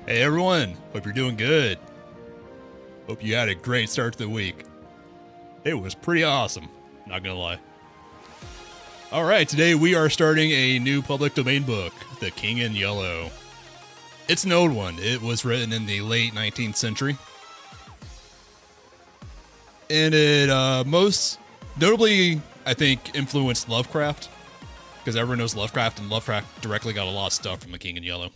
Hey everyone, hope you're doing good. Hope you had a great start to the week. It was pretty awesome, not gonna lie. Alright, today we are starting a new public domain book, The King in Yellow. It's an old one. It was written in the late 19th century. And it most notably, I think, influenced Lovecraft. Because everyone knows Lovecraft, and Lovecraft directly got a lot of stuff from The King in Yellow.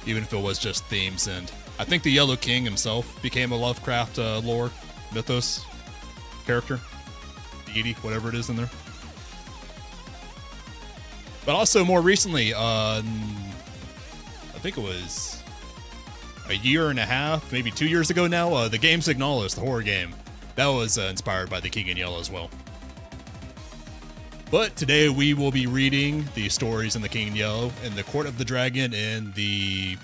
Even if it was just themes, and I think the Yellow King himself became a Lovecraft lore, mythos, character, deity, whatever it is in there. But also more recently, I think it was a year and a half, maybe 2 years ago now, the game Signalis, the horror game, that was inspired by The King in Yellow as well. But today we will be reading the stories in The King in Yellow and the Court of the Dragon and the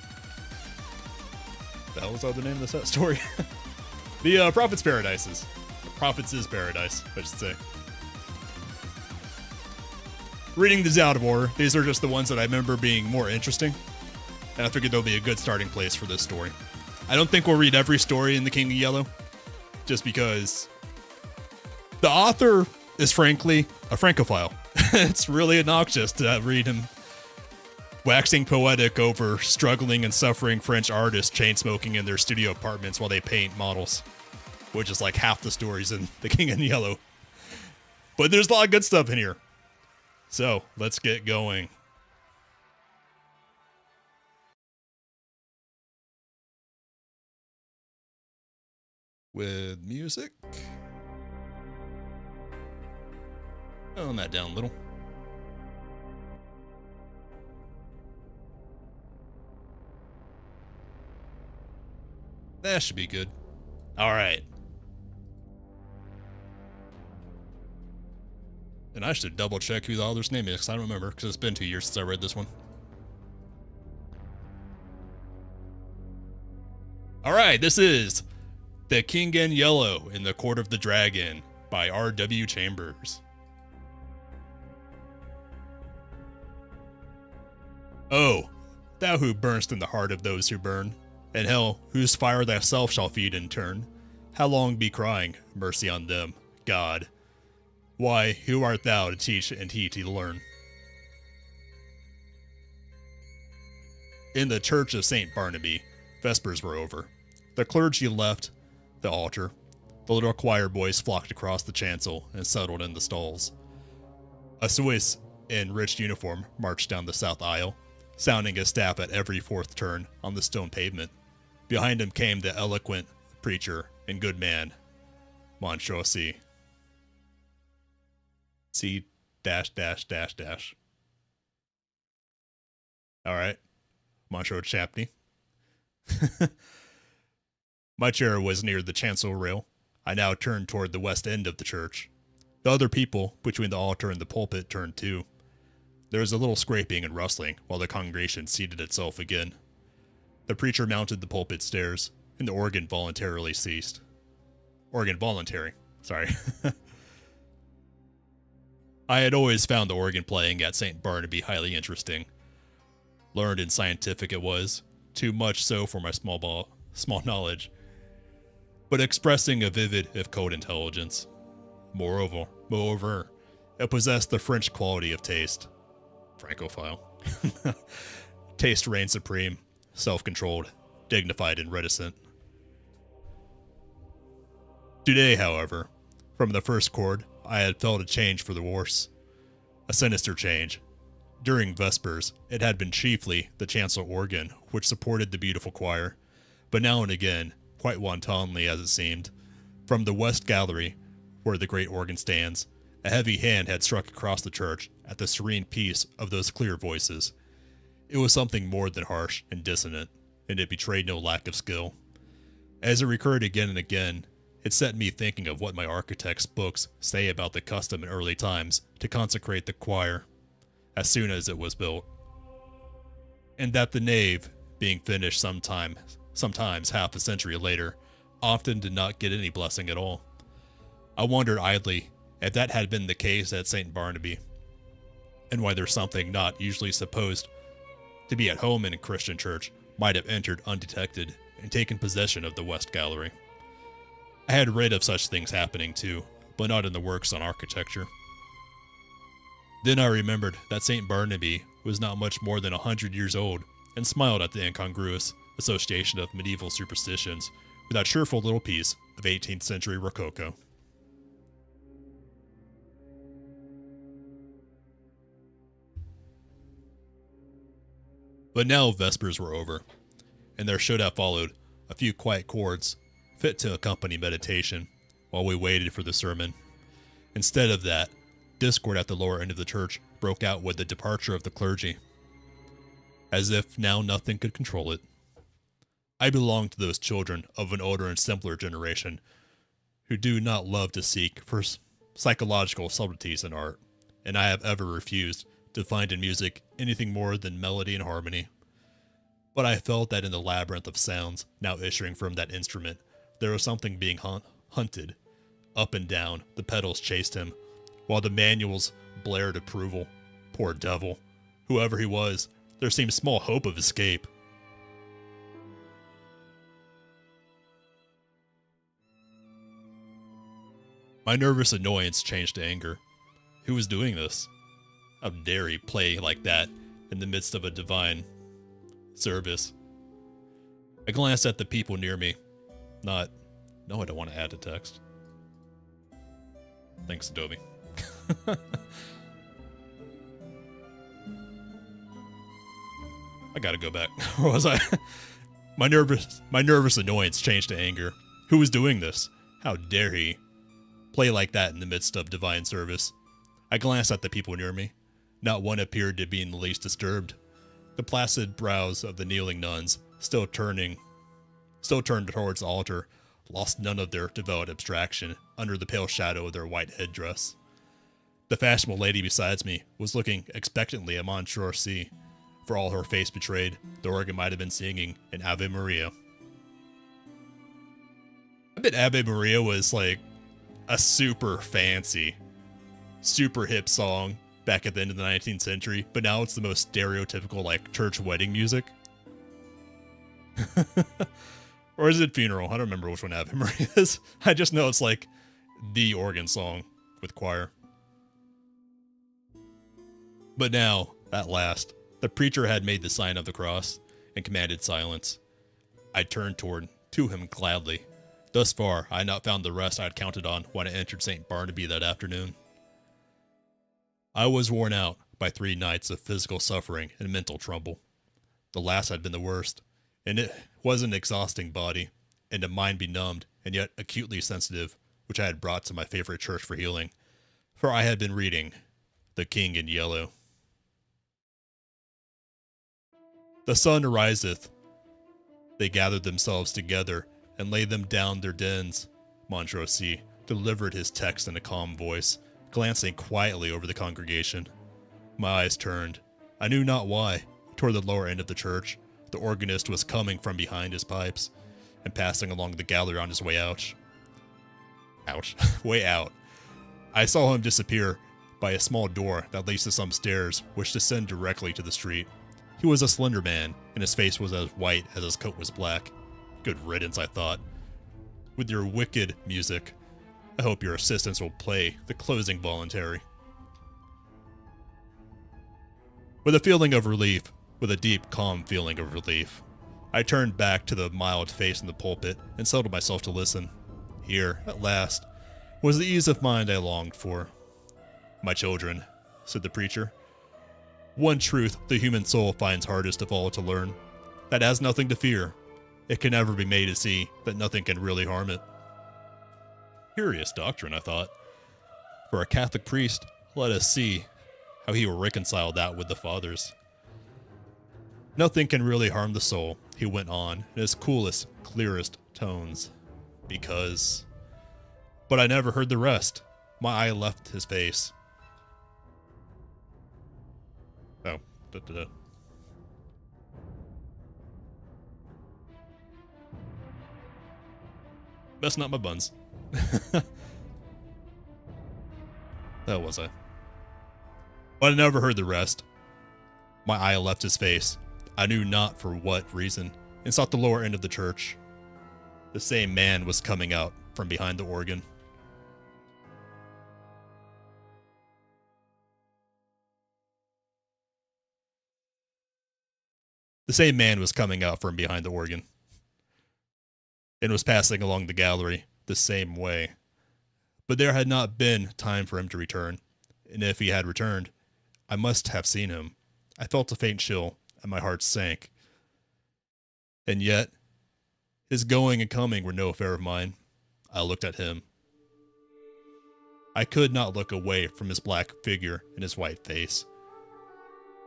hell was that the name of this story? The Prophet's Paradises. The Prophet's Paradise, I should say. Reading these out of order, these are just the ones that I remember being more interesting. And I figured they'll be a good starting place for this story. I don't think we'll read every story in The King in Yellow, just because the author is frankly a Francophile. It's really obnoxious to read him waxing poetic over struggling and suffering French artists chain smoking in their studio apartments while they paint models, which is like half the stories in The King in Yellow. But there's a lot of good stuff in here. So let's get going. With music. Tone that down a little. That should be good. All right. And I should double check who the author's name is, because I don't remember, because it's been 2 years since I read this one. All right, this is The King in Yellow in the Court of the Dragon by R.W. Chambers. Oh, thou who burn'st in the heart of those who burn, and hell, whose fire thyself shall feed in turn, how long be crying, mercy on them, God? Why, who art thou to teach and he to learn? In the church of St. Barnaby, vespers were over. The clergy left the altar. The little choir boys flocked across the chancel and settled in the stalls. A Swiss in rich uniform marched down the south aisle, sounding his staff at every fourth turn on the stone pavement. Behind him came the eloquent preacher and good man, Monsieur C. C dash dash dash dash. Alright. Monsieur Champney. My chair was near the chancel rail. I now turned toward the west end of the church. The other people between the altar and the pulpit turned too. There was a little scraping and rustling while the congregation seated itself again. The preacher mounted the pulpit stairs, and the organ voluntarily ceased. Organ voluntary, sorry. I had always found the organ playing at St. Barnaby highly interesting. Learned and scientific it was, too much so for my small knowledge, but expressing a vivid if cold intelligence. Moreover, it possessed the French quality of taste. Francophile. Taste reigned supreme, self-controlled, dignified, and reticent. Today, however, from the first chord, I had felt a change for the worse. A sinister change. During Vespers, it had been chiefly the chancel organ which supported the beautiful choir, but now and again, quite wantonly as it seemed, from the west gallery, where the great organ stands, a heavy hand had struck across the church at the serene peace of those clear voices. It was something more than harsh and dissonant, and it betrayed no lack of skill. As it recurred again and again, it set me thinking of what my architect's books say about the custom in early times to consecrate the choir as soon as it was built, and that the nave, being finished sometimes half a century later, often did not get any blessing at all. I wondered idly if that had been the case at St. Barnaby, and why there's something not usually supposed to be at home in a Christian church might have entered undetected and taken possession of the West Gallery. I had read of such things happening too, but not in the works on architecture. Then I remembered that St. Barnaby was not much more than 100 years old, and smiled at the incongruous association of medieval superstitions with that cheerful little piece of 18th century Rococo. But now Vespers were over, and there should have followed a few quiet chords fit to accompany meditation while we waited for the sermon. Instead of that, discord at the lower end of the church broke out with the departure of the clergy. As if now nothing could control it. I belong to those children of an older and simpler generation who do not love to seek for psychological subtleties in art, and I have ever refused to find in music anything more than melody and harmony. But I felt that in the labyrinth of sounds now issuing from that instrument, there was something being hunted. Up and down, the pedals chased him, while the manuals blared approval. Poor devil. Whoever he was, there seemed small hope of escape. My nervous annoyance changed to anger. Who was doing this? How dare he play like that in the midst of a divine service? I glanced at the people near me. No, I don't want to add to text. Thanks, Adobe. I gotta go back. Where was I? My nervous annoyance changed to anger. Who was doing this? How dare he play like that in the midst of divine service? I glanced at the people near me. Not one appeared to be in the least disturbed. The placid brows of the kneeling nuns, still turned towards the altar, lost none of their devout abstraction under the pale shadow of their white headdress. The fashionable lady beside me was looking expectantly at Monsieur C. For all her face betrayed, the organ might have been singing an Ave Maria. I bet Ave Maria was like a super fancy, super hip song back at the end of the 19th century, but now it's the most stereotypical like church wedding music. Or is it funeral? I don't remember which one Ave Maria is. I just know it's like the organ song with choir. But now, at last, the preacher had made the sign of the cross and commanded silence. I turned to him gladly. Thus far, I had not found the rest I had counted on when I entered St. Barnaby that afternoon. I was worn out by 3 nights of physical suffering and mental trouble. The last had been the worst, and it was an exhausting body, and a mind benumbed and yet acutely sensitive, which I had brought to my favorite church for healing, for I had been reading The King in Yellow. The sun ariseth. They gathered themselves together and laid them down their dens. Monsieur C. delivered his text in a calm voice, glancing quietly over the congregation. My eyes turned, I knew not why, toward the lower end of the church. The organist was coming from behind his pipes and passing along the gallery on his way out. Way out. I saw him disappear by a small door that leads to some stairs which descend directly to the street. He was a slender man, and his face was as white as his coat was black. Good riddance, I thought. With your wicked music, I hope your assistants will play the closing voluntary. With a feeling of relief, with a deep, calm feeling of relief, I turned back to the mild face in the pulpit and settled myself to listen. Here, at last, was the ease of mind I longed for. My children, said the preacher, one truth the human soul finds hardest of all to learn, that has nothing to fear. It can never be made to see that nothing can really harm it. Curious doctrine, I thought. For a Catholic priest, let us see how he will reconcile that with the fathers. Nothing can really harm the soul, he went on in his coolest, clearest tones. Because... But I never heard the rest. My eye left his face. Oh. That's not my buns. That was I. But I never heard the rest. My eye left his face. I knew not for what reason, and sought the lower end of the church. The same man was coming out from behind the organ. The same man was coming out from behind the organ, and was passing along the gallery the same way. But there had not been time for him to return, and if he had returned, I must have seen him. I felt a faint chill, and my heart sank. And yet, his going and coming were no affair of mine. I looked at him. I could not look away from his black figure and his white face.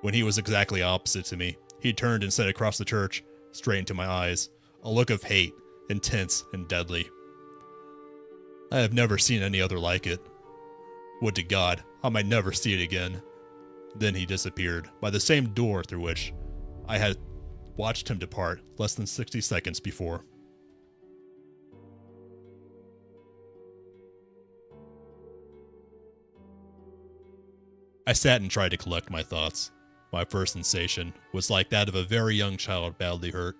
When he was exactly opposite to me, he turned and said across the church, straight into my eyes, a look of hate, intense and deadly. I have never seen any other like it. Would to God I might never see it again. Then he disappeared by the same door through which I had watched him depart less than 60 seconds before. I sat and tried to collect my thoughts. My first sensation was like that of a very young child badly hurt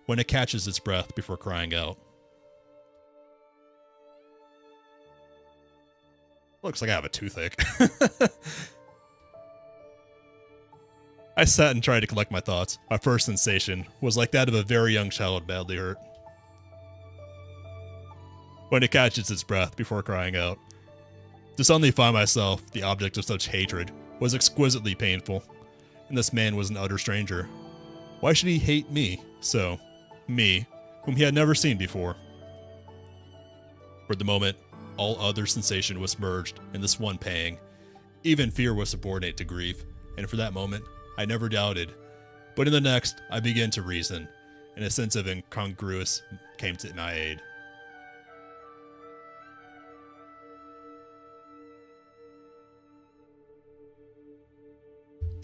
when it catches its breath before crying out. Looks like I have a toothache. I sat and tried to collect my thoughts. My first sensation was like that of a very young child badly hurt when it catches its breath before crying out. To suddenly find myself the object of such hatred was exquisitely painful, and this man was an utter stranger. Why should he hate me so? Me, whom he had never seen before. For the moment, all other sensation was merged in this one pang. Even fear was subordinate to grief, and for that moment, I never doubted. But in the next, I began to reason, and a sense of incongruous came to my aid.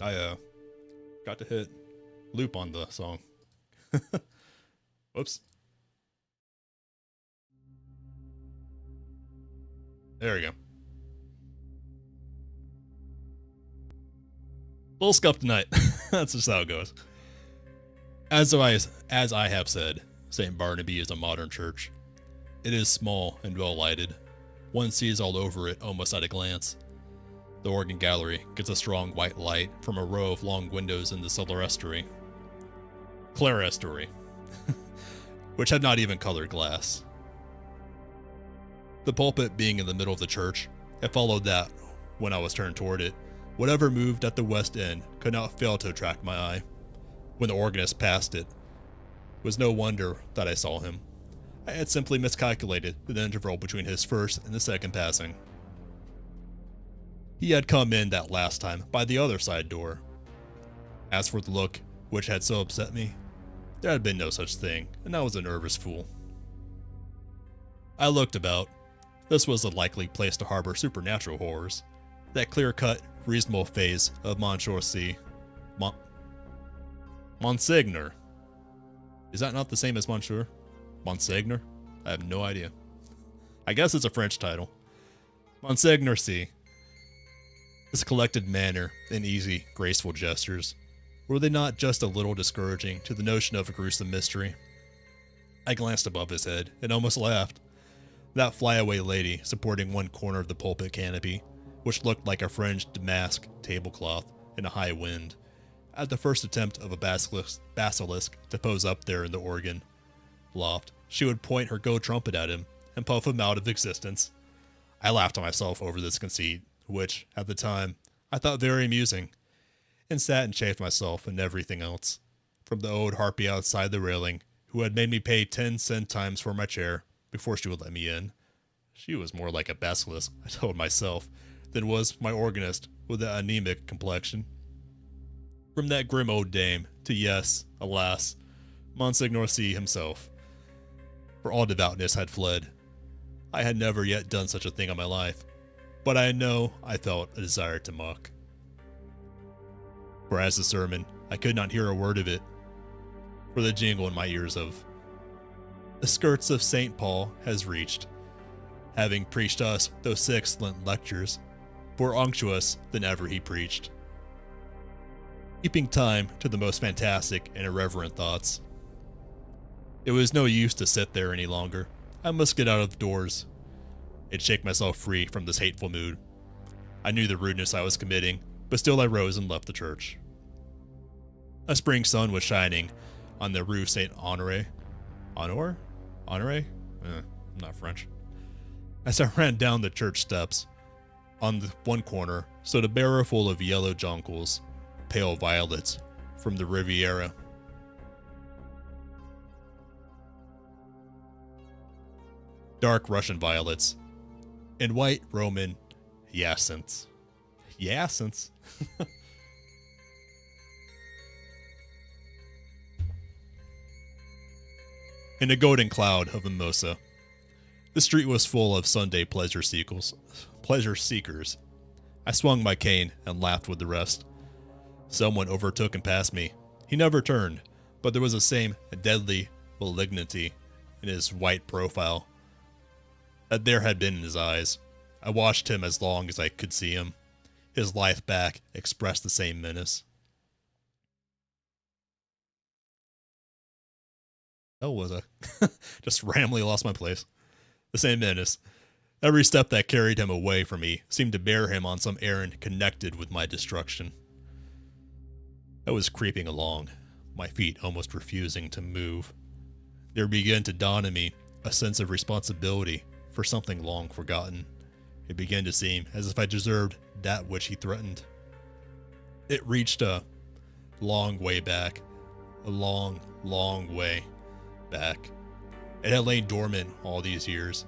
I got to hit loop on the song. Whoops. There we go. Little scuff tonight. That's just how it goes. As I have said, St. Barnaby is a modern church. It is small and well lighted. One sees all over it almost at a glance. The organ gallery gets a strong white light from a row of long windows in the clerestory, which had not even colored glass. The pulpit being in the middle of the church, it followed that, when I was turned toward it, whatever moved at the west end could not fail to attract my eye. When the organist passed it was no wonder that I saw him. I had simply miscalculated the interval between his first and the second passing. He had come in that last time by the other side door. As for the look which had so upset me, there had been no such thing, and I was a nervous fool. I looked about. This was a likely place to harbor supernatural horrors. That clear-cut, reasonable phase of Monsieur C. Monsignor. Is that not the same as Monsieur? Monsignor? I have no idea. I guess it's a French title. Monsignor C. His collected manner and easy, graceful gestures, were they not just a little discouraging to the notion of a gruesome mystery? I glanced above his head and almost laughed. That flyaway lady supporting one corner of the pulpit canopy, which looked like a fringed damask tablecloth in a high wind, at the first attempt of a basilisk to pose up there in the organ loft, she would point her gold trumpet at him and puff him out of existence. I laughed to myself over this conceit, which, at the time, I thought very amusing, and sat and chaffed myself and everything else, from the old harpy outside the railing, who had made me pay 10 centimes for my chair before she would let me in. She was more like a basilisk, I told myself, than was my organist with the anemic complexion. From that grim old dame to, yes, alas, Monsignor C. himself. For all devoutness had fled. I had never yet done such a thing in my life, but I know I felt a desire to mock. For as the sermon, I could not hear a word of it, for the jingle in my ears of the skirts of St. Paul has reached, having preached us those excellent lectures, more unctuous than ever he preached. keeping time to the most fantastic and irreverent thoughts. It was no use to sit there any longer. I must get out of doors and shake myself free from this hateful mood. I knew the rudeness I was committing, but still I rose and left the church. A spring sun was shining on the Rue Saint Honore. Honore? I'm not French. As I ran down the church steps, on the one corner stood a barrel full of yellow jonquils, pale violets from the Riviera. Dark Russian violets, and white Roman hyacinths. Hyacinths? In a golden cloud of mimosa. The street was full of Sunday pleasure seekers. I swung my cane and laughed with the rest. Someone overtook and passed me. He never turned, but there was the same deadly malignity in his white profile that there had been in his eyes. I watched him as long as I could see him. His lithe back expressed the same menace. That was a... just randomly lost my place. The same menace. Every step that carried him away from me seemed to bear him on some errand connected with my destruction. I was creeping along, my feet almost refusing to move. There began to dawn on me a sense of responsibility for something long forgotten. It began to seem as if I deserved that which he threatened. It reached a long way back. A long, long way back. It had lain dormant all these years.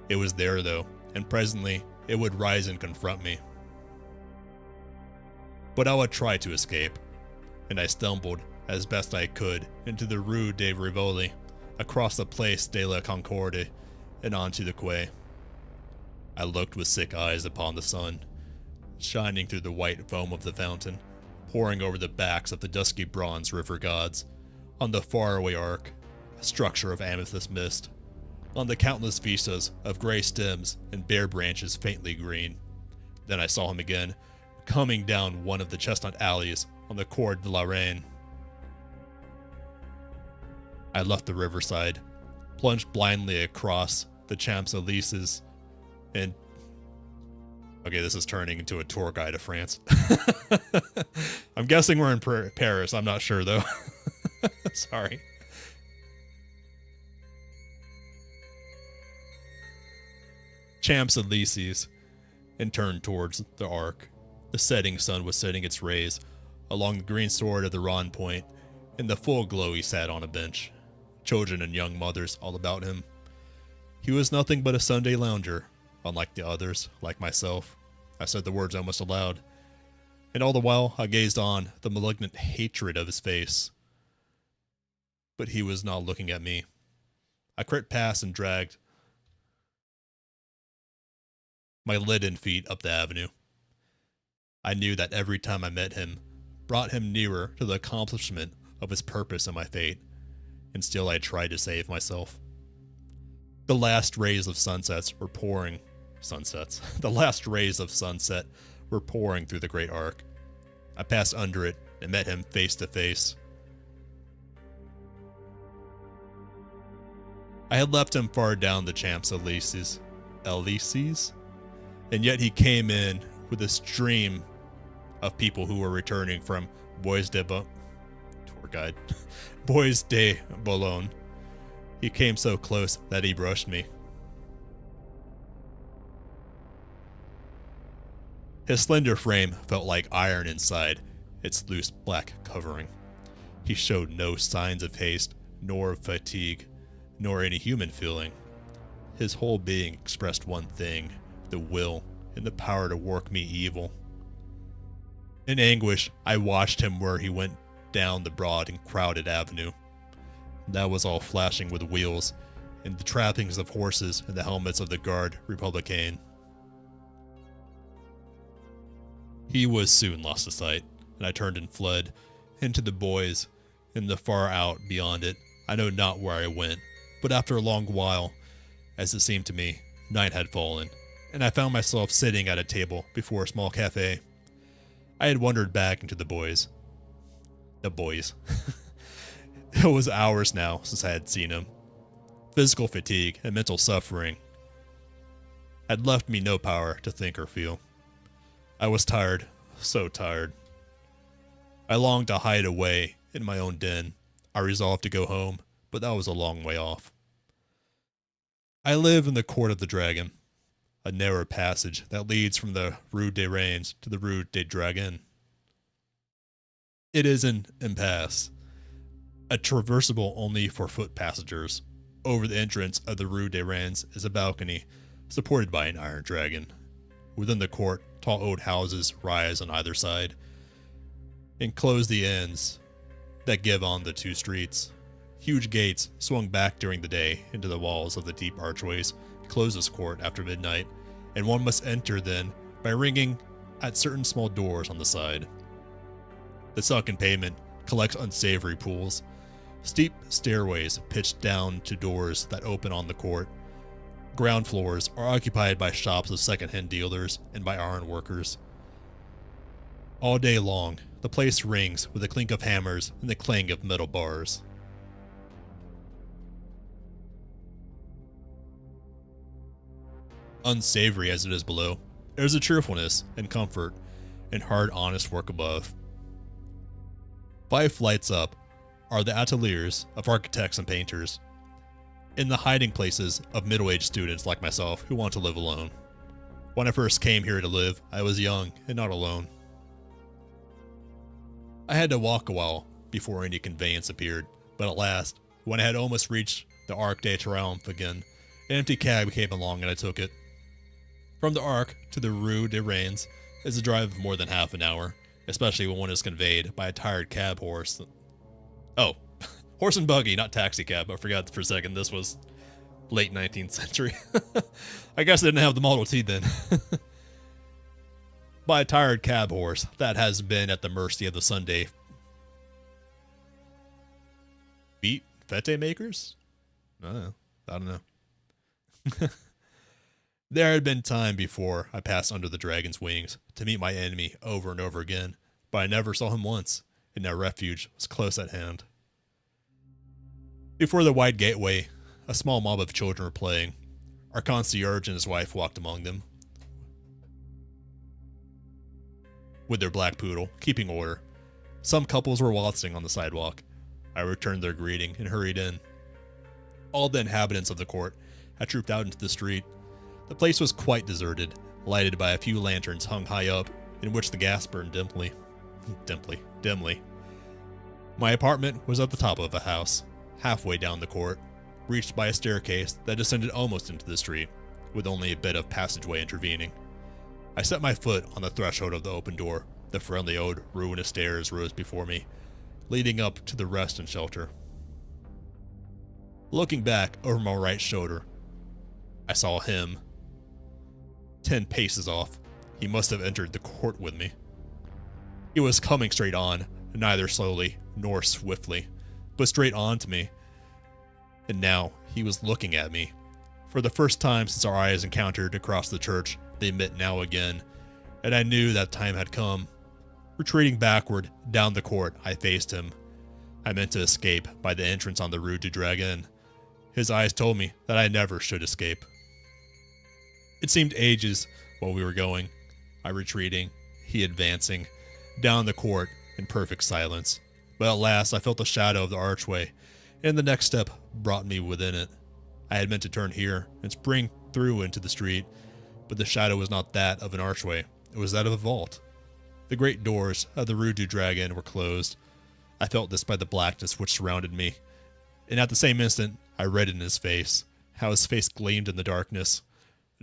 It was there though, and presently it would rise and confront me. But I would try to escape, and I stumbled as best I could into the Rue de Rivoli, across the Place de la Concorde, and onto the quay. I looked with sick eyes upon the sun, shining through the white foam of the fountain, pouring over the backs of the dusky bronze river gods, on the faraway arc, a structure of amethyst mist, on the countless vistas of gray stems and bare branches faintly green. Then I saw him again, coming down one of the chestnut alleys on the Cour de la Reine. I left the riverside, plunged blindly across the Champs-Élysées, and... okay, this is turning into a tour guide of France. I'm guessing we're in Paris, I'm not sure though. Sorry. Champs-Élysées, and turned towards the Arc. The setting sun was setting its rays along the green sward of the Rhone Point. In the full glow he sat on a bench, children and young mothers all about him. He was nothing but a Sunday lounger, unlike the others, like myself. I said the words almost aloud, and all the while I gazed on the malignant hatred of his face. But he was not looking at me. I crept past and dragged my leaden feet up the avenue. I knew that every time I met him brought him nearer to the accomplishment of his purpose and my fate, and still I tried to save myself. The last rays of sunsets were pouring... The last rays of sunset were pouring through the great arc. I passed under it and met him face to face. I had left him far down the Champs-Élysées, and yet he came in with a stream of people who were returning from Bois de Boulogne. He came so close that he brushed me. His slender frame felt like iron inside its loose black covering. He showed no signs of haste, nor of fatigue, nor any human feeling. His whole being expressed one thing, the will and the power to work me evil. In anguish, I watched him where he went down the broad and crowded avenue. That was all flashing with wheels, and the trappings of horses and the helmets of the Garde Républicaine. He was soon lost to sight, and I turned and fled into the Bois, and the far out beyond it. I know not where I went, but after a long while, as it seemed to me, night had fallen, and I found myself sitting at a table before a small cafe. I had wandered back into the Bois. The boys. It was hours now since I had seen him. Physical fatigue and mental suffering had left me no power to think or feel. I was tired, so tired. I longed to hide away in my own den. I resolved to go home, but that was a long way off. I live in the Court of the Dragon, a narrow passage that leads from the Rue des Reines to the Rue des Dragons. It is an impasse, a traversable only for foot passengers. Over the entrance of the Rue des Reines is a balcony supported by an iron dragon. Within the court, tall old houses rise on either side and close the ends that give on the two streets. Huge gates swung back during the day into the walls of the deep archways close this court after midnight, and one must enter then by ringing at certain small doors on the side. The sunken pavement collects unsavory pools. Steep stairways pitch down to doors that open on the court. Ground floors are occupied by shops of second-hand dealers and by iron workers. All day long, the place rings with the clink of hammers and the clang of metal bars. Unsavory as it is below, there is a cheerfulness and comfort and hard, honest work above. 5 flights up are the ateliers of architects and painters, in the hiding places of middle-aged students like myself who want to live alone. When I first came here to live, I was young and not alone. I had to walk a while before any conveyance appeared, but at last, when I had almost reached the Arc de Triomphe again, an empty cab came along and I took it. From the Arc to the Rue des Reines is a drive of more than half an hour, especially when one is conveyed by a tired cab horse. Oh, horse and buggy, not taxi cab. I forgot for a second this was late 19th century. I guess they didn't have the Model T then. By a tired cab horse that has been at the mercy of the Sunday fete makers? I don't know. There had been time before I passed under the dragon's wings to meet my enemy over and over again, but I never saw him once, and now refuge was close at hand. Before the wide gateway, a small mob of children were playing. Our concierge and his wife walked among them with their black poodle, keeping order. Some couples were waltzing on the sidewalk. I returned their greeting and hurried in. All the inhabitants of the court had trooped out into the street. The place was quite deserted, lighted by a few lanterns hung high up, in which the gas burned dimly. My apartment was at the top of a house, halfway down the court, reached by a staircase that descended almost into the street, with only a bit of passageway intervening. I set my foot on the threshold of the open door. The friendly old ruinous stairs rose before me, leading up to the rest and shelter. Looking back over my right shoulder, I saw him. 10 paces off, he must have entered the court with me. He was coming straight on, neither slowly nor swiftly, but straight on to me. And now he was looking at me. For the first time since our eyes encountered across the church, they met now again, and I knew that time had come. Retreating backward down the court, I faced him. I meant to escape by the entrance on the Rue du Dragon. His eyes told me that I never should escape. It seemed ages while we were going, I retreating, he advancing, down the court in perfect silence. But at last I felt the shadow of the archway, and the next step brought me within it. I had meant to turn here and spring through into the street, but the shadow was not that of an archway, it was that of a vault. The great doors of the Rue du Dragon were closed. I felt this by the blackness which surrounded me, and at the same instant I read in his face, how his face gleamed in the darkness,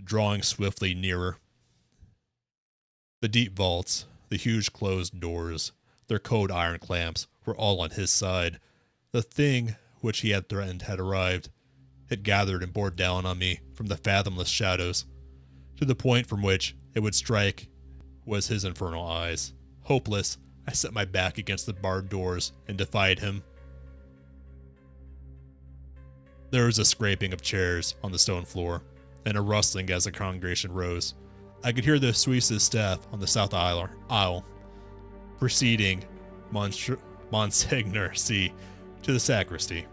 drawing swiftly nearer. The deep vaults, the huge closed doors, their cold iron clamps were all on his side. The thing which he had threatened had arrived. It gathered and bore down on me from the fathomless shadows. To the point from which it would strike was his infernal eyes. Hopeless, I set my back against the barred doors and defied him. There was a scraping of chairs on the stone floor, and a rustling as the congregation rose. I could hear the Suisse's staff on the south aisle, preceding Monsignor C. to the sacristy.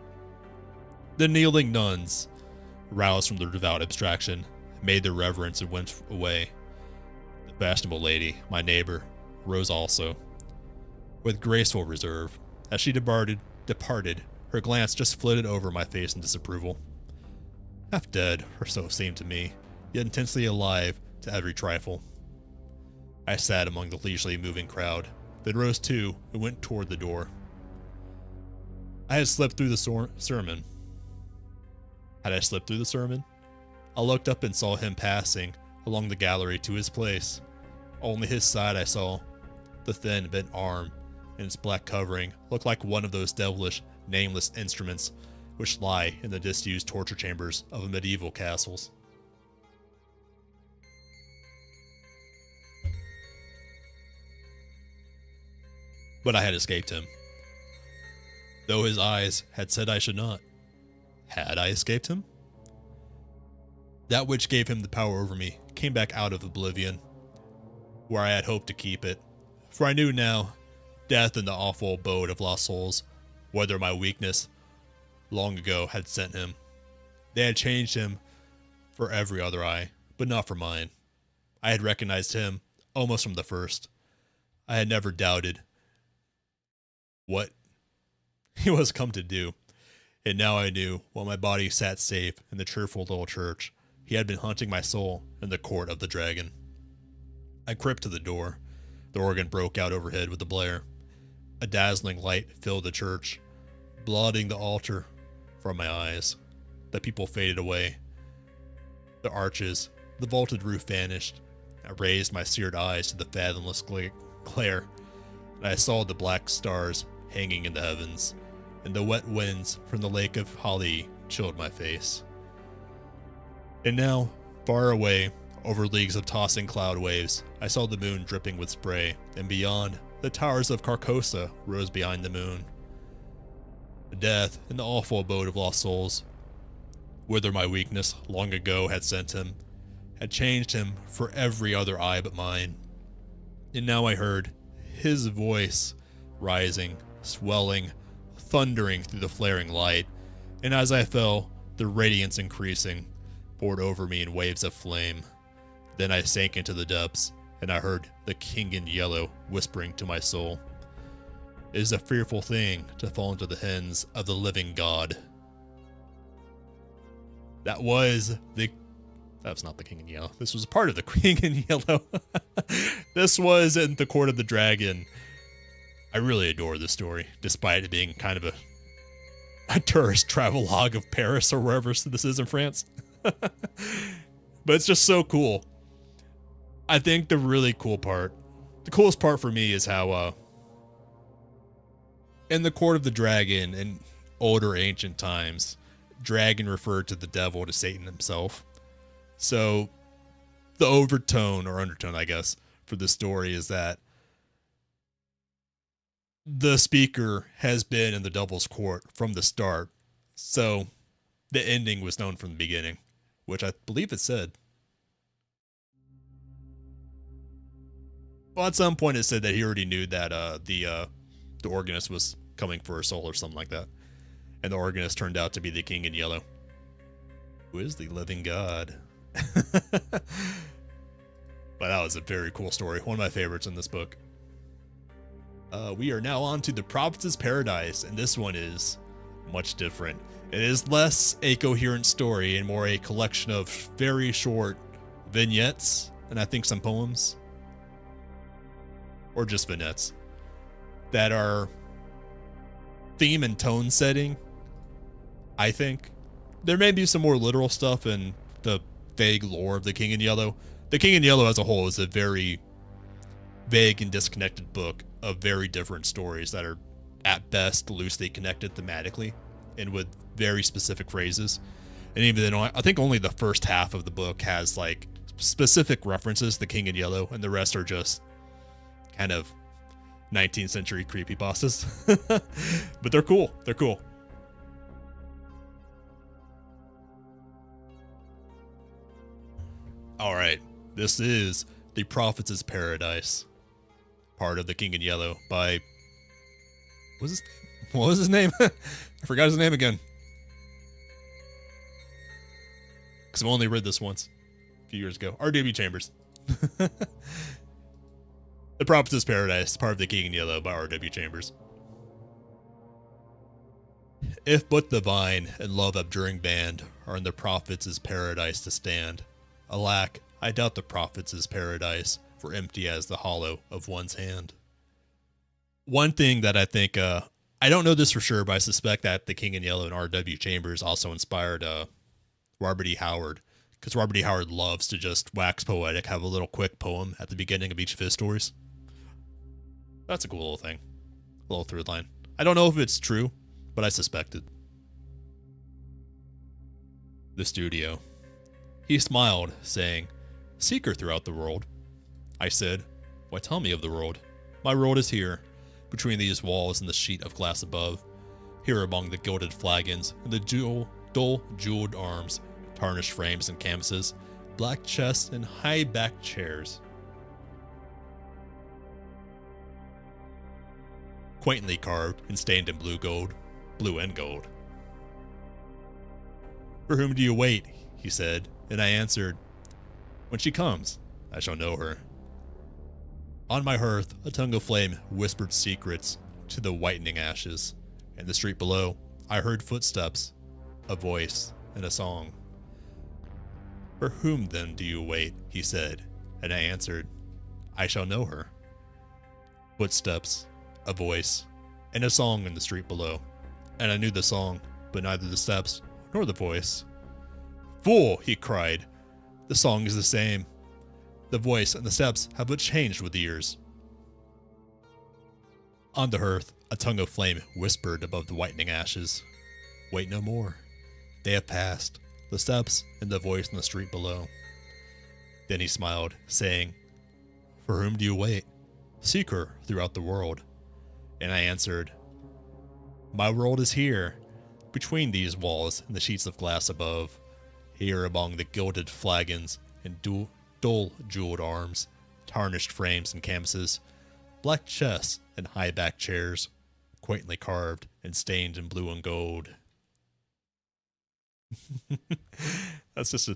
The kneeling nuns, roused from their devout abstraction, made their reverence and went away. The fashionable lady, my neighbor, rose also. With graceful reserve, as she departed, her glance just flitted over my face in disapproval. Half dead, or so it seemed to me, yet intensely alive to every trifle. I sat among the leisurely moving crowd, then rose too and went toward the door. I had slipped through the sermon. Had I slipped through the sermon? I looked up and saw him passing along the gallery to his place. Only his side I saw. The thin, bent arm and its black covering looked like one of those devilish, nameless instruments which lie in the disused torture chambers of medieval castles. But I had escaped him, though his eyes had said I should not. Had I escaped him? That which gave him the power over me came back out of oblivion, where I had hoped to keep it, for I knew now, death in the awful abode of lost souls, whether my weakness long ago had sent him. They had changed him for every other eye, but not for mine. I had recognized him almost from the first. I had never doubted what he was come to do, and now I knew, while my body sat safe in the cheerful little church, he had been hunting my soul in the court of the dragon. I crept to the door. The organ broke out overhead with a blare. A dazzling light filled the church, blotting the altar from my eyes. The people faded away. The arches, the vaulted roof vanished. I raised my seared eyes to the fathomless glare, and I saw the black stars hanging in the heavens, and the wet winds from the lake of Hali chilled my face. And now, far away, over leagues of tossing cloud waves, I saw the moon dripping with spray, and beyond, the towers of Carcosa rose behind the moon. Death in the awful abode of lost souls, whither my weakness long ago had sent him, had changed him for every other eye but mine. And now I heard his voice rising, swelling, thundering through the flaring light, and as I fell, the radiance increasing, poured over me in waves of flame. Then I sank into the depths, and I heard the King in Yellow whispering to my soul, "It is a fearful thing to fall into the hands of the living God." That was not the King in Yellow. This was part of the King in Yellow. This was in the Court of the Dragon. I really adore this story, despite it being kind of a tourist travelogue of Paris or wherever this is in France. But it's just so cool. I think the coolest part for me is how in the Court of the Dragon in older ancient times, dragon referred to the devil, to Satan himself. So the overtone or undertone, I guess, for the story is that the speaker has been in the devil's court from the start. So the ending was known from the beginning, which I believe it said. Well, at some point it said that he already knew that the organist was coming for her soul or something like that. And the organist turned out to be the King in Yellow, who is the living God. But that was a very cool story. One of my favorites in this book. We are now on to The Prophet's Paradise, and this one is much different. It is less a coherent story and more a collection of very short vignettes, and I think some poems, or just vignettes, that are theme and tone setting, I think. There may be some more literal stuff in the vague lore of The King in Yellow. The King in Yellow as a whole is a very vague and disconnected book of very different stories that are at best loosely connected thematically and with very specific phrases. And even then, I think only the first half of the book has like specific references to The King in Yellow, and the rest are just kind of 19th century creepypastas. But they're cool. They're cool. All right, this is The Prophet's Paradise, part of The King in Yellow by What was his name? I forgot his name again. Because I've only read this once a few years ago. R.W. Chambers. The Prophet's Paradise, part of the King in Yellow by R.W. Chambers. If but the vine and love abjuring band are in the Prophet's paradise to stand, alack, I doubt the Prophet's paradise, for empty as the hollow of one's hand. One thing that I think, I don't know this for sure, but I suspect that The King in Yellow and R.W. Chambers also inspired Robert E. Howard, because Robert E. Howard loves to just wax poetic, have a little quick poem at the beginning of each of his stories. That's a cool little thing. A little through line. I don't know if it's true, but I suspect it. The studio. He smiled, saying, "Seeker throughout the world." I said, "Why, tell me of the world. My world is here, between these walls and the sheet of glass above, here among the gilded flagons and the dull jeweled arms, tarnished frames and canvases, black chests and high-backed chairs. Quaintly carved and stained in blue and gold. For whom do you wait?" he said, and I answered, "When she comes, I shall know her." On my hearth, a tongue of flame whispered secrets to the whitening ashes. In the street below, I heard footsteps, a voice, and a song. "For whom then do you wait?" he said, and I answered, "I shall know her." Footsteps, a voice, and a song in the street below, and I knew the song, but neither the steps nor the voice. "Fool!" he cried. "The song is the same. The voice and the steps have but changed with the years." On the hearth, a tongue of flame whispered above the whitening ashes, "Wait no more. They have passed, the steps and the voice in the street below." Then he smiled, saying, "For whom do you wait? Seek her throughout the world." And I answered, "My world is here, between these walls and the sheets of glass above, here among the gilded flagons and dull jeweled arms, tarnished frames and canvases, black chests and high-backed chairs, quaintly carved and stained in blue and gold." That's just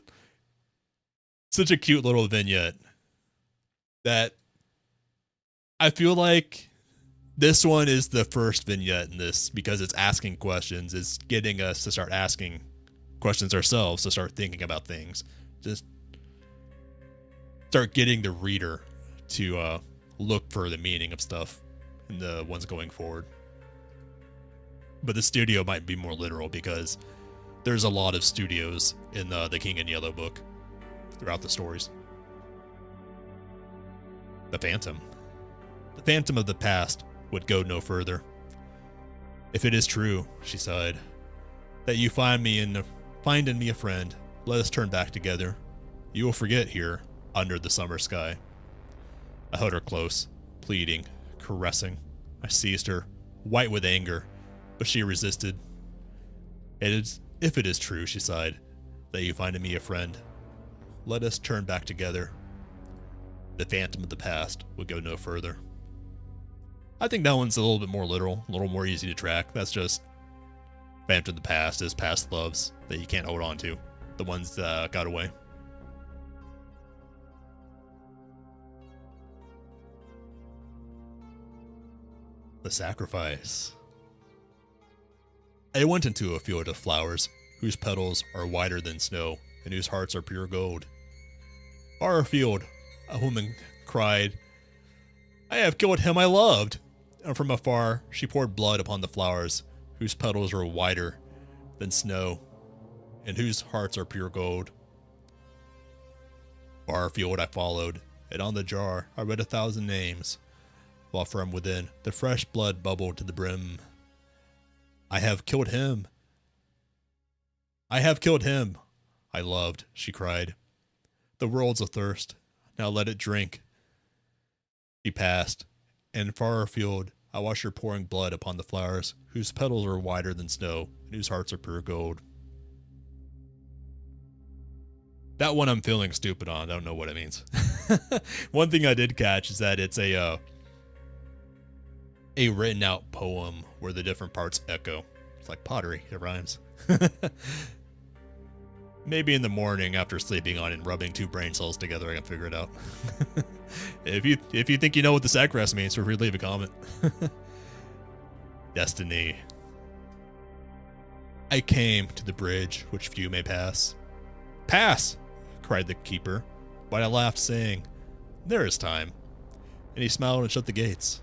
such a cute little vignette that I feel like this one is the first vignette in this because it's asking questions. It's getting us to start asking questions ourselves, to start thinking about things. Just start getting the reader to look for the meaning of stuff in the ones going forward. But the studio might be more literal because there's a lot of studios in the King in Yellow book throughout the stories. The Phantom. The Phantom of the past would go no further. "If it is true," she sighed, "that you find in me a friend, let us turn back together. You will forget here, under the summer sky." I held her close, pleading, caressing. I seized her, white with anger, but she resisted. If it is true," she sighed, "that you find in me a friend, let us turn back together. The phantom of the past would go no further." I think that one's a little bit more literal, a little more easy to track. That's just phantom of the past is past loves that you can't hold on to, the ones that got away. The Sacrifice. I went into a field of flowers, whose petals are whiter than snow, and whose hearts are pure gold. Far afield, a woman cried, "I have killed him I loved!" And from afar, she poured blood upon the flowers, whose petals are whiter than snow, and whose hearts are pure gold. Far afield I followed, and on the jar I read 1,000 names, while from within the fresh blood bubbled to the brim. "I have killed him! I have killed him I loved," she cried. "The world's athirst, now let it drink." She passed, and far afield I watched her pouring blood upon the flowers, whose petals are whiter than snow, and whose hearts are pure gold. That one I'm feeling stupid on. I don't know what it means. One thing I did catch is that it's a A written out poem where the different parts echo. It's like pottery, it rhymes. Maybe in the morning after sleeping on and rubbing two brain cells together, I can figure it out. If you think you know what the sack rest means, feel free to leave a comment. Destiny. I came to the bridge which few may pass. Pass! Cried the keeper, but I laughed, saying, there is time. And he smiled and shut the gates.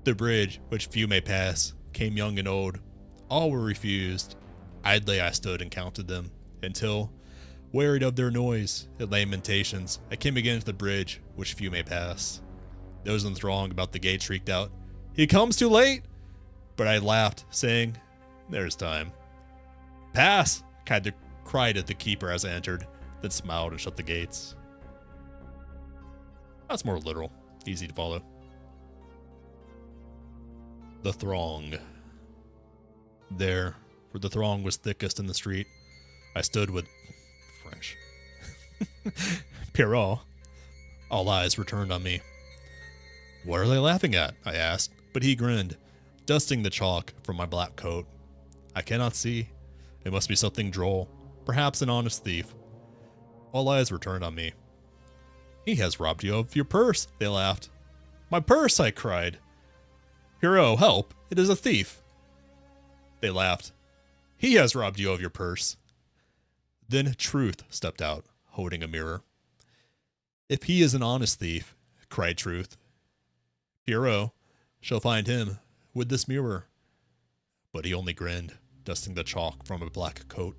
The bridge which few may pass came young and old. All were refused. Idly I stood and counted them, until, wearied of their noise and lamentations, I came again to the bridge which few may pass. Those in the throng about the gate shrieked out, he comes too late! But I laughed, saying, there's time. Pass! Cried at the keeper as I entered, then smiled and shut the gates. That's more literal, easy to follow. The throng. There, where the throng was thickest in the street, I stood with French. Pierrot. All eyes returned on me. What are they laughing at? I asked, but he grinned, dusting the chalk from my black coat. I cannot see. It must be something droll, perhaps an honest thief. All eyes returned on me. He has robbed you of your purse, they laughed. My purse, I cried. Pierrot, help, it is a thief. They laughed. He has robbed you of your purse. Then Truth stepped out, holding a mirror. If he is an honest thief, cried Truth, Pierrot shall find him with this mirror. But he only grinned, dusting the chalk from a black coat.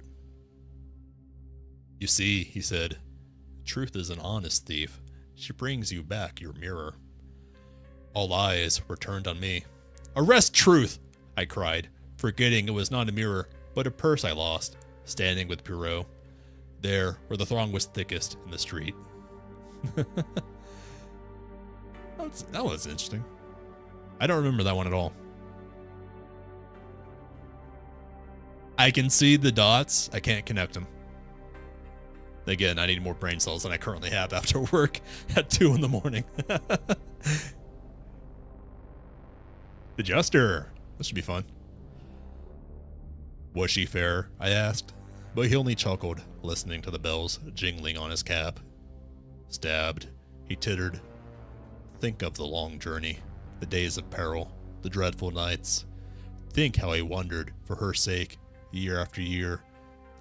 You see, he said, Truth is an honest thief. She brings you back your mirror. All eyes were turned on me. Arrest Truth, I cried, forgetting it was not a mirror, but a purse I lost, standing with Pierrot, there where the throng was thickest in the street. That was interesting. I don't remember that one at all. I can see the dots. I can't connect them. Again, I need more brain cells than I currently have after work at 2 in the morning. The Jester. This should be fun. Was she fair? I asked, but he only chuckled, listening to the bells jingling on his cap. Stabbed, he tittered. Think of the long journey, the days of peril, the dreadful nights. Think how he wandered, for her sake, year after year,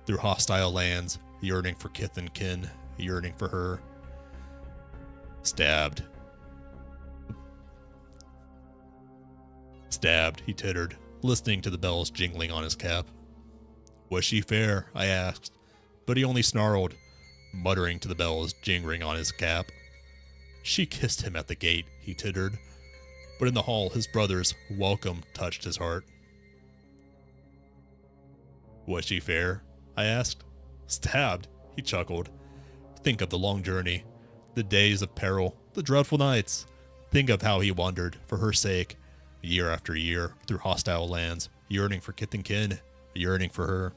through hostile lands, yearning for kith and kin, yearning for her. Stabbed. Stabbed, he tittered, listening to the bells jingling on his cap. Was she fair? I asked, but he only snarled, muttering to the bells jingling on his cap. She kissed him at the gate, he tittered, but in the hall his brother's welcome touched his heart. Was she fair? I asked. Stabbed, he chuckled. Think of the long journey, the days of peril, the dreadful nights. Think of how he wandered, for her sake, year after year, through hostile lands, yearning for kith and kin, yearning for her.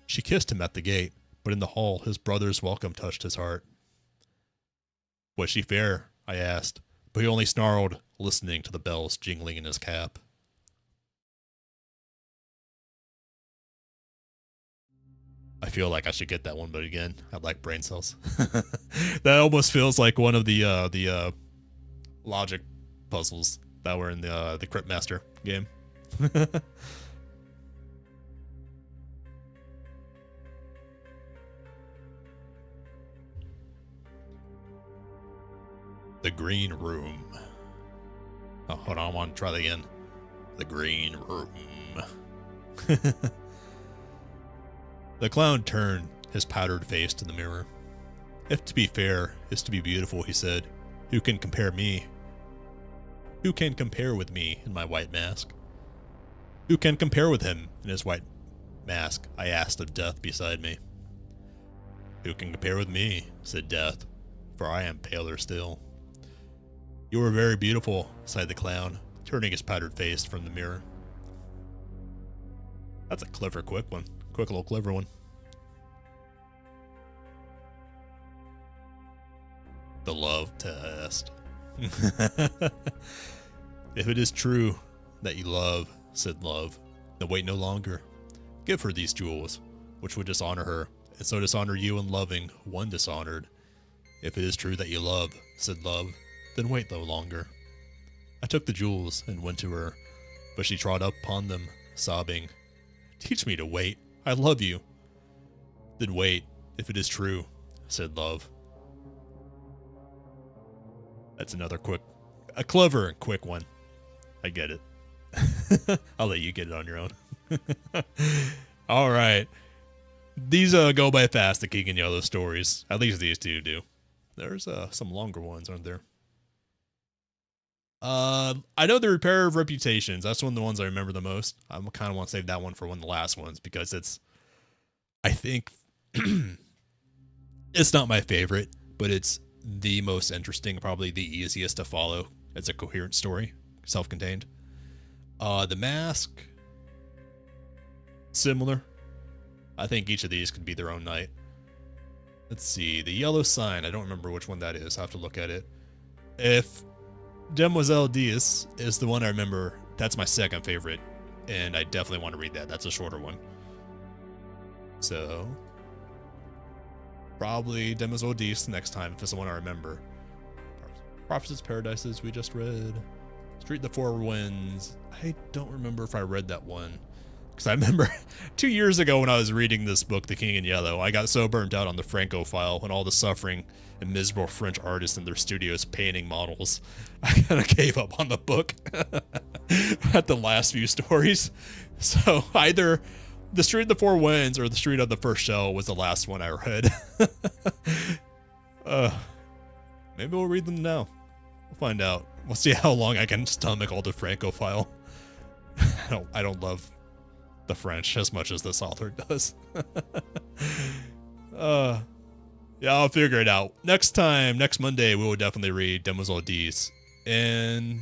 She kissed him at the gate, but in the hall his brother's welcome touched his heart. Was she fair? I asked, but he only snarled, listening to the bells jingling in his cap. I feel like I should get that one, but again, I like brain cells. That almost feels like one of the logic puzzles that were in the Crypt Master game. The Green Room. Oh, hold on, I want to try that again. The Green Room. The clown turned his powdered face to the mirror. If to be fair is to be beautiful, he said, who can compare me? Who can compare with me in my white mask? Who can compare with him in his white mask? I asked of Death beside me. Who can compare with me? Said Death, for I am paler still. You are very beautiful, sighed the clown, turning his powdered face from the mirror. That's a clever, quick one. Quick little clever one. The love test. If it is true that you love, said Love, then wait no longer. Give her these jewels, which would dishonor her, and so dishonor you in loving one dishonored. If it is true that you love, said Love, then wait no longer. I took the jewels and went to her, but she trod up upon them, sobbing, Teach me to wait. I love you. Then wait, if it is true, said Love. That's a clever and quick one. I get it. I'll let you get it on your own. All right. These go by fast, the King in Yellow stories. At least these two do. There's some longer ones, aren't there? I know the Repair of Reputations. That's one of the ones I remember the most. I kind of want to save that one for one of the last ones because I think, it's not my favorite, but it's the most interesting, probably the easiest to follow. It's a coherent story, self-contained. The Mask, similar. I think each of these could be their own night. Let's see, the Yellow Sign. I don't remember which one that is. I'll have to look at it. If Demoiselle Diaz is the one I remember, that's my second favorite, and I definitely want to read that. That's a shorter one. So, probably Demoiselle Diaz next time, if it's the one I remember. Prophet's Paradises we just read. Street of the Four Winds. I don't remember if I read that one. Because I remember 2 years ago when I was reading this book, The King in Yellow, I got so burnt out on the Francophile and all the suffering and miserable French artists in their studios painting models. I kind of gave up on the book at the last few stories. So either The Street of the Four Winds or The Street of the First Shell was the last one I read. Maybe we'll read them now. We'll find out. We'll see how long I can stomach all the Francophile. I don't love the French as much as this author does. Yeah, I'll figure it out. Next Monday, we will definitely read Demoiselle Diaz. And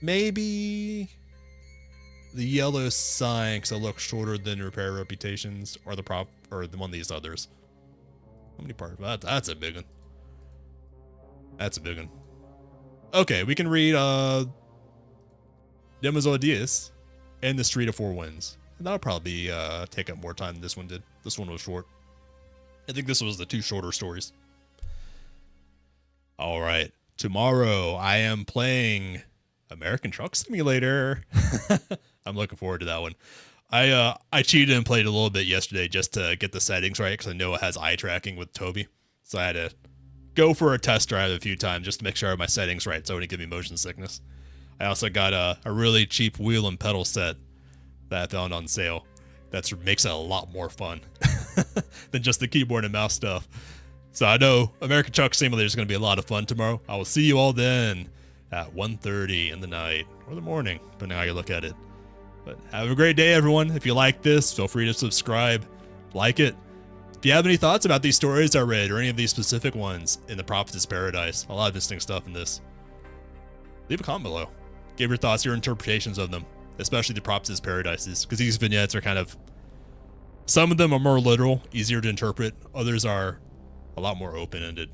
maybe the Yellow Sign, because it looks shorter than Repair Reputations, or the one of these others. How many parts? That's a big one. That's a big one. Okay, we can read Demoiselle Diaz and The Street of Four Winds. And that'll probably take up more time than this one did. This one was short. I think this was the two shorter stories. All right. Tomorrow, I am playing American Truck Simulator. I'm looking forward to that one. I cheated and played a little bit yesterday just to get the settings right because I know it has eye tracking with Toby. So I had to go for a test drive a few times just to make sure I have my settings right so it wouldn't give me motion sickness. I also got a really cheap wheel and pedal set that I found on sale. That makes it a lot more fun than just the keyboard and mouse stuff. So I know American Truck Simulator is going to be a lot of fun tomorrow. I will see you all then at 1:30 in the night or the morning, depending on how you look at it. But have a great day, everyone. If you like this, feel free to subscribe, like it. If you have any thoughts about these stories I read or any of these specific ones in the Prophet's Paradise, a lot of interesting stuff in this, leave a comment below. Give your thoughts, your interpretations of them, especially the Prophet's Paradises, because these vignettes are kind of, some of them are more literal, easier to interpret. Others are a lot more open-ended.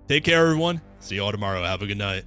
Take care, everyone. See you all tomorrow. Have a good night.